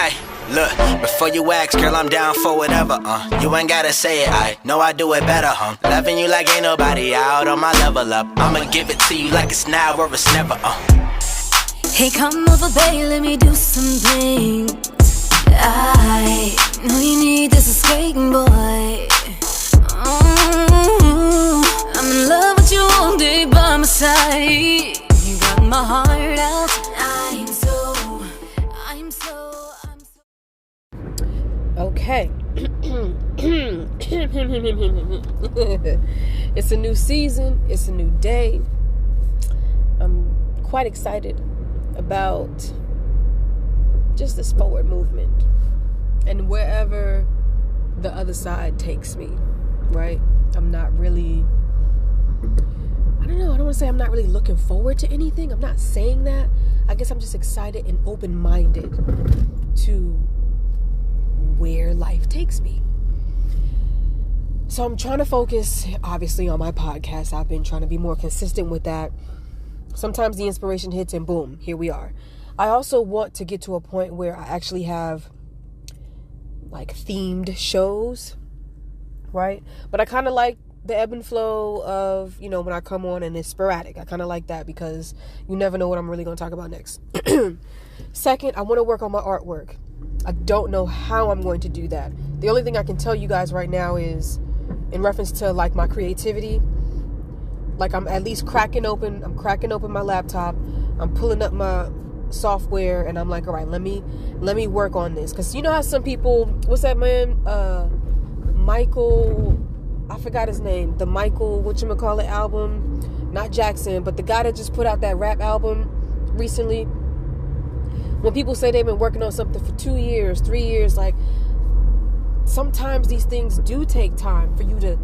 Ay, look, before you ask, girl, I'm down for whatever, You ain't gotta say it, I know I do it better, Loving you like ain't nobody out on my level up. I'ma give it to you like it's now or it's never, Hey, come over, babe, let me do something. I know you need this escape, boy. I'm in love with you all day by my side. You got my heart out. I'm so. Okay. It's a new season. It's a new day. I'm quite excited about just this forward movement and wherever the other side takes me, right? I'm not really, I don't want to say I'm not really looking forward to anything. I'm not saying that. I guess I'm just excited and open-minded to where life takes me. So I'm trying to focus, obviously, on my podcast. I've been trying to be more consistent with that. Sometimes the inspiration hits and boom, here we are. I also want to get to a point where I actually have like themed shows, right? But I kind of like the ebb and flow of, when I come on and it's sporadic. I kind of like that because you never know what I'm really going to talk about next. Second, I want to work on my artwork. I don't know how I'm going to do that. The only thing I can tell you guys right now is in reference to like my creativity. Like I'm at least cracking open my laptop. I'm pulling up my software and I'm like, all right, let me work on this. Cause you know how some people, what's that man? Michael, I forgot his name. The Michael, whatchamacallit album, not Jackson, but the guy that just put out that rap album recently. When people say they've been working on something for 2 years, 3 years, like sometimes these things do take time for you to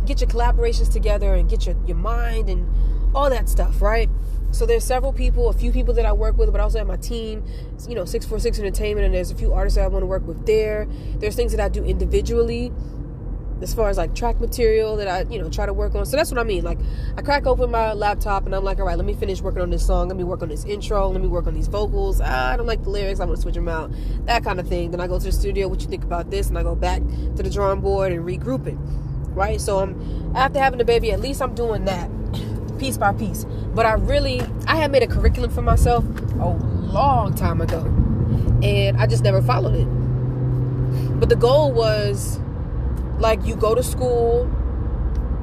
get your collaborations together and get your mind and all that stuff, right? So there's a few people that I work with, but I also have my team, 646 Entertainment, and there's a few artists that I want to work with there. There's things that I do individually as far as like track material that I, try to work on. So that's what I mean. Like I crack open my laptop and I'm like, all right, let me finish working on this song. Let me work on this intro. Let me work on these vocals. I don't like the lyrics. I want to switch them out. That kind of thing. Then I go to the studio. What you think about this? And I go back to the drawing board and regroup it. Right? So after having the baby, at least I'm doing that piece by piece. But I had made a curriculum for myself a long time ago. And I just never followed it. But the goal was, like, you go to school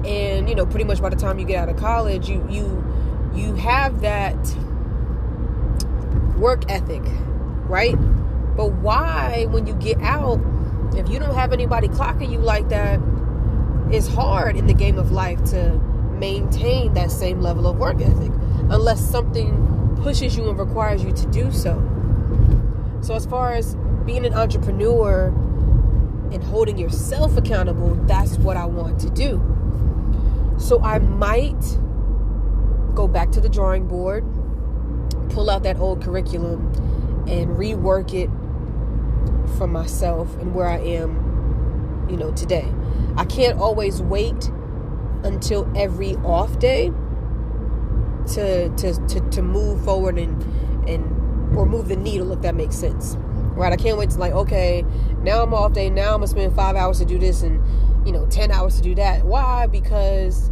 and, pretty much by the time you get out of college, you have that work ethic, right? But why, when you get out, if you don't have anybody clocking you like that, it's hard in the game of life to maintain that same level of work ethic unless something pushes you and requires you to do so. So as far as being an entrepreneur and holding yourself accountable, that's what I want to do. So I might go back to the drawing board, pull out that old curriculum and rework it for myself and where I am, today. I can't always wait until every off day to move forward or move the needle, if that makes sense. Right? I can't wait to okay, now I'm off day. Now I'm going to spend 5 hours to do this and, 10 hours to do that. Why? Because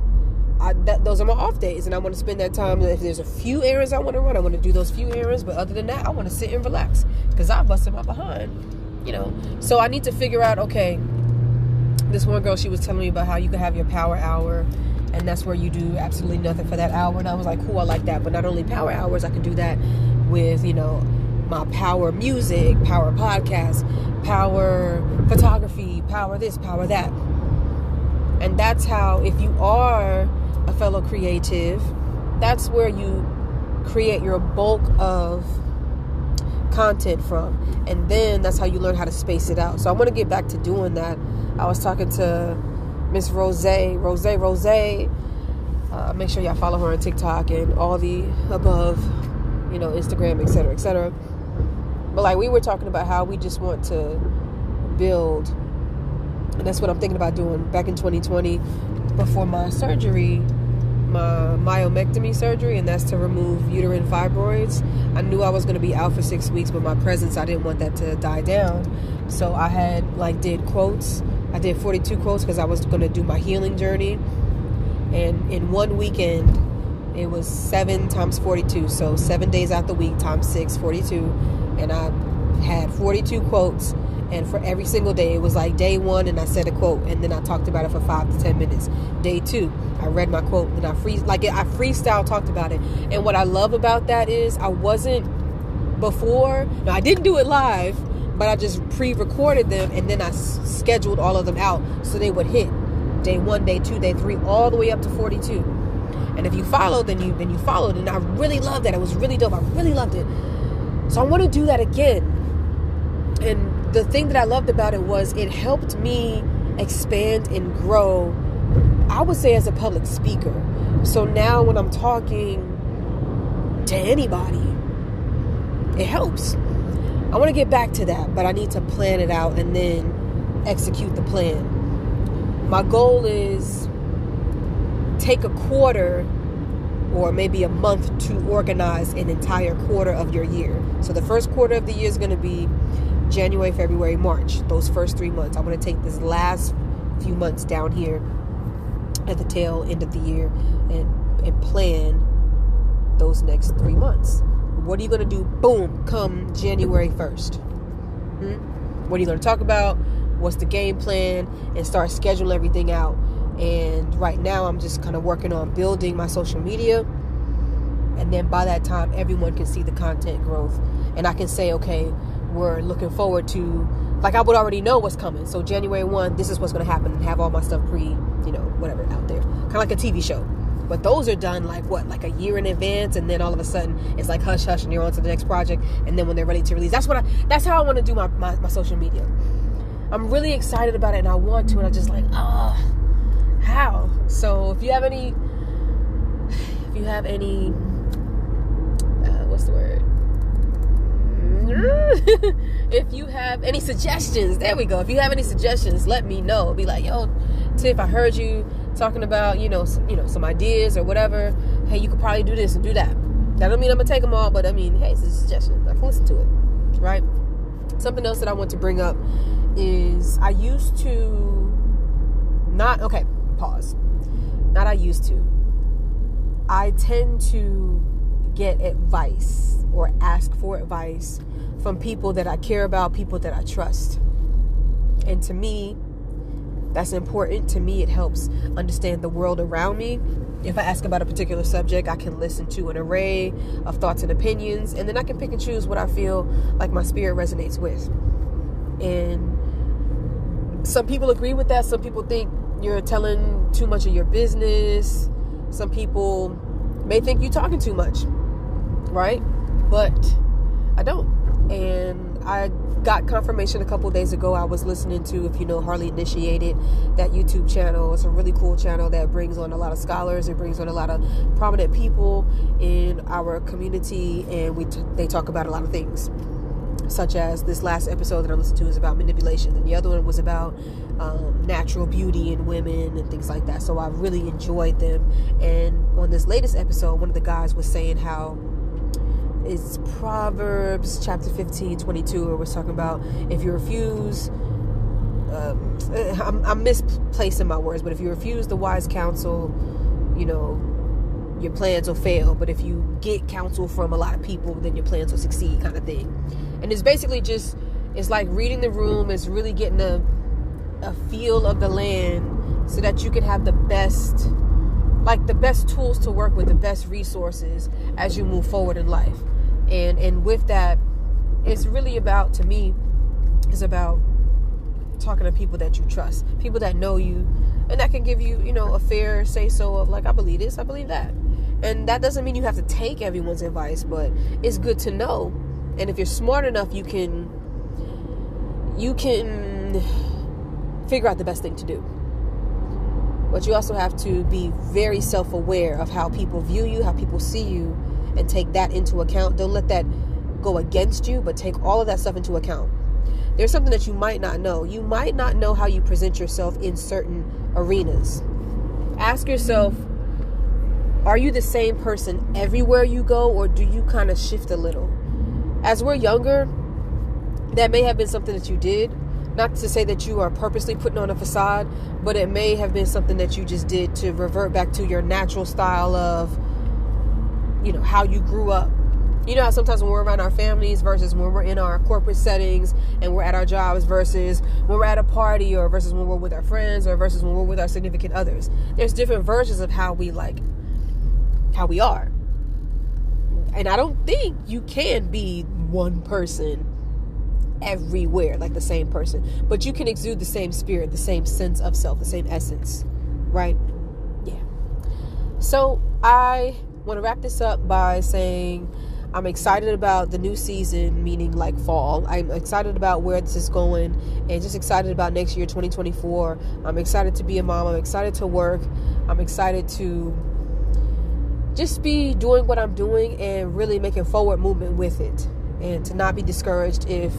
those are my off days and I want to spend that time. If there's a few errands I want to run, I want to do those few errands. But other than that, I want to sit and relax because I busted my behind, So I need to figure out, okay, this one girl, she was telling me about how you can have your power hour and that's where you do absolutely nothing for that hour. And I was like, cool, I like that. But not only power hours, I can do that with, my power music, power podcast, power photography, power this, power that. And that's how, if you are a fellow creative, that's where you create your bulk of content from. And then that's how you learn how to space it out. So I want to get back to doing that. I was talking to Miss Rose. Make sure y'all follow her on TikTok and all the above, Instagram, etc., etc. But we were talking about how we just want to build, and that's what I'm thinking about doing. Back in 2020, before my surgery, my myomectomy surgery, and that's to remove uterine fibroids. I knew I was going to be out for 6 weeks, but my presence, I didn't want that to die down. So I had did quotes. I did 42 quotes because I was going to do my healing journey. And in one weekend, it was 7 times 42. So 7 days out the week times 6, 42. And I had 42 quotes. And for every single day, it was like day 1 and I said a quote. And then I talked about it for 5 to 10 minutes. Day 2, I read my quote. And I freestyle talked about it. And what I love about that is I didn't do it live, but I just pre-recorded them. And then I scheduled all of them out so they would hit day 1, day 2, day 3, all the way up to 42. And if you followed, then you followed. And I really loved that. It was really dope. I really loved it. So I want to do that again. And the thing that I loved about it was it helped me expand and grow, I would say, as a public speaker. So now when I'm talking to anybody, it helps. I want to get back to that, but I need to plan it out and then execute the plan. My goal is take a quarter or maybe a month to organize an entire quarter of your year. So the first quarter of the year is going to be January, February, March. Those first 3 months. I'm going to take this last few months down here at the tail end of the year and plan those next 3 months. What are you going to do? Boom, come January 1st. What are you going to talk about? What's the game plan? And start scheduling everything out. And right now I'm just kind of working on building my social media. And then by that time, everyone can see the content growth. And I can say, okay, we're looking forward to, I would already know what's coming. So January 1, this is what's going to happen, and have all my stuff whatever out there. Kind of like a TV show. But those are done like a year in advance, and then all of a sudden it's like hush hush and you're on to the next project. And then when they're ready to release, that's how I want to do my social media. I'm really excited about it and I want to, and I'm just like, how? So if you have any what's the word? If you have any suggestions, there we go. If you have any suggestions, let me know. Be like, yo, Tiff, I heard you talking about, some ideas or whatever. Hey, you could probably do this and do that. That don't mean I'm gonna take them all, but I mean, hey, it's a suggestion. I can listen to it, right? Something else that I want to bring up is I tend to get advice or ask for advice from people that I care about, people that I trust. And to me, that's important. To me, it helps understand the world around me. If I ask about a particular subject, I can listen to an array of thoughts and opinions, and then I can pick and choose what I feel like my spirit resonates with. And some people agree with that. Some people think you're telling too much of your business. Some people may think you're talking too much, right? But I don't. And I got confirmation a couple days ago. I was listening to, if you know, Harley Initiated, that YouTube channel. It's a really cool channel that brings on a lot of scholars. It brings on a lot of prominent people in our community, and they talk about a lot of things, such as this last episode that I listened to is about manipulation, and the other one was about natural beauty in women and things like that. So I really enjoyed them. And on this latest episode, one of the guys was saying how it's Proverbs chapter 15:22, where we're talking about if you refuse, I'm misplacing my words, but if you refuse the wise counsel, your plans will fail. But if you get counsel from a lot of people, then your plans will succeed, kind of thing. And it's basically just, it's like reading the room. It's really getting a feel of the land so that you can have the best tools to work with, the best resources as you move forward in life. And with that, it's really about, to me, it's about talking to people that you trust, people that know you, and that can give you, a fair say-so of I believe this, I believe that. And that doesn't mean you have to take everyone's advice, but it's good to know. And if you're smart enough, you can figure out the best thing to do. But you also have to be very self-aware of how people view you, how people see you, and take that into account. Don't let that go against you, but take all of that stuff into account. There's something that you might not know. You might not know how you present yourself in certain arenas. Ask yourself, Are you the same person everywhere you go, or do you kind of shift a little? As we're younger, that may have been something that you did. Not to say that you are purposely putting on a facade, but it may have been something that you just did to revert back to your natural style of, how you grew up. You know how sometimes when we're around our families versus when we're in our corporate settings and we're at our jobs versus when we're at a party, or versus when we're with our friends, or versus when we're with our significant others. There's different versions of how we are. And I don't think you can be one person everywhere, like the same person, but you can exude the same spirit, the same sense of self, the same essence, right? Yeah. So I want to wrap this up by saying I'm excited about the new season, meaning like fall. I'm excited about where this is going, and just excited about next year, 2024. I'm excited to be a mom. I'm excited to work. I'm excited to just be doing what I'm doing and really making forward movement with it, and to not be discouraged if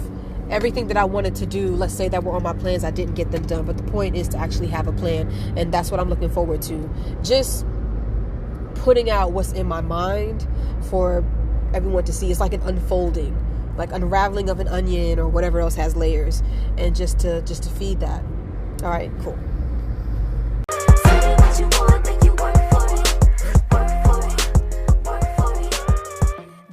everything that I wanted to do, let's say that were on my plans, I didn't get them done. But the point is to actually have a plan, and that's what I'm looking forward to. Just putting out what's in my mind for everyone to see. It's like an unfolding, like unraveling of an onion or whatever else has layers, and just to feed that. All right, cool.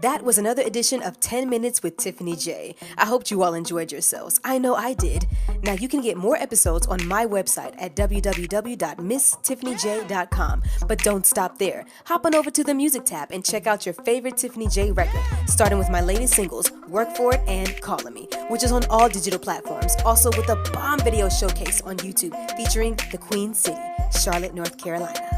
That was another edition of 10 Minutes with Tiffany Jaye. I hope you all enjoyed yourselves. I know I did. Now you can get more episodes on my website at www.misstiffanyjaye.com. But don't stop there. Hop on over to the music tab and check out your favorite Tiffany Jaye record, starting with my latest singles, Work For It and Callin' Me, which is on all digital platforms. Also with a bomb video showcase on YouTube featuring the Queen City, Charlotte, North Carolina.